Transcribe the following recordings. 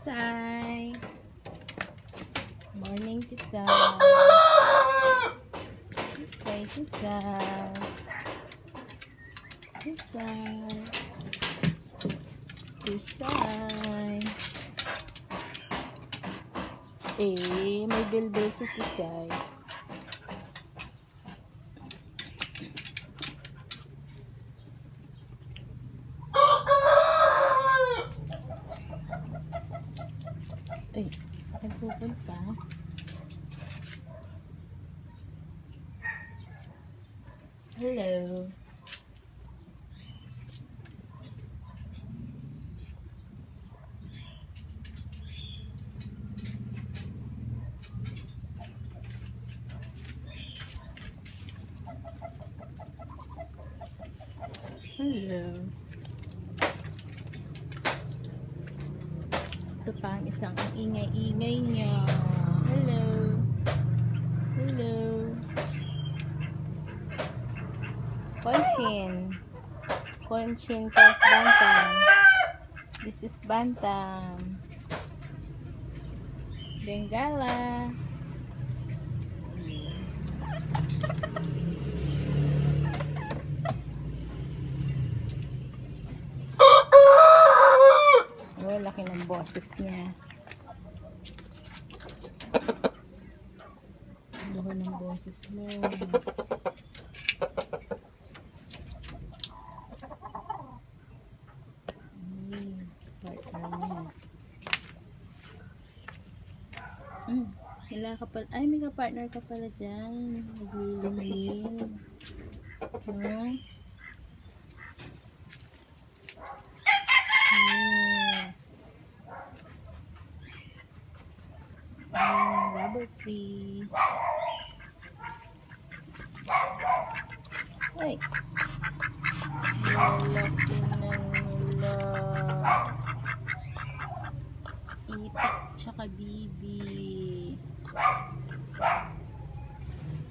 Tisay. Morning, Tisay. Tisay, Tisay. Tisay. Tisay. May bilbil si Tisay. Saan pupunta? Hello. Hello. Ito pa ang isang ingay-ingay niya. Hello. Hello. Conchin. Conchin plus Bantam. This is Bantam. Bengala. Oh, laki ng boses niya. Laki ng boses mo. Partner niya. Wala ka pala. Ay, may ka-partner ka pala dyan. Naglilin-lin. Rubber tree. Ay. Lalaki na nila. Itik tsaka bibi.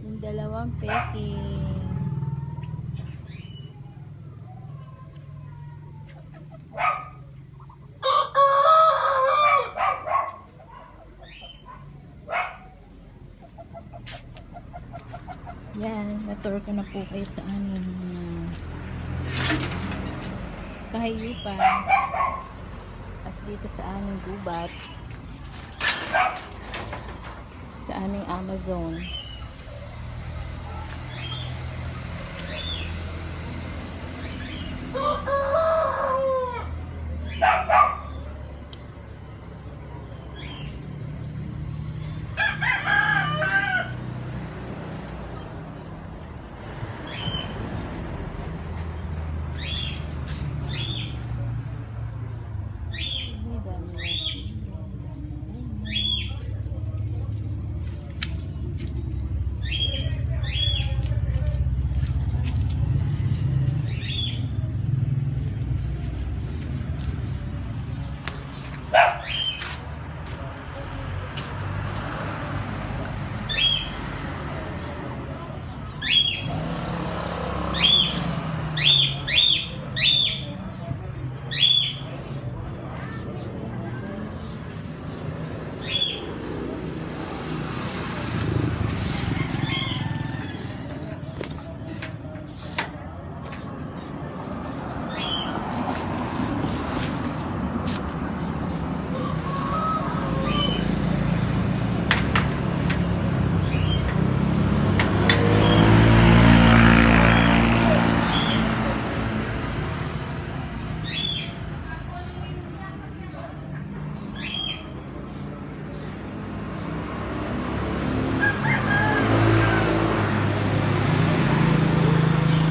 Yung dalawang peking. Yan, na-tour ko na po kayo sa aming kahayupan at dito sa aming gubat sa aming Amazon.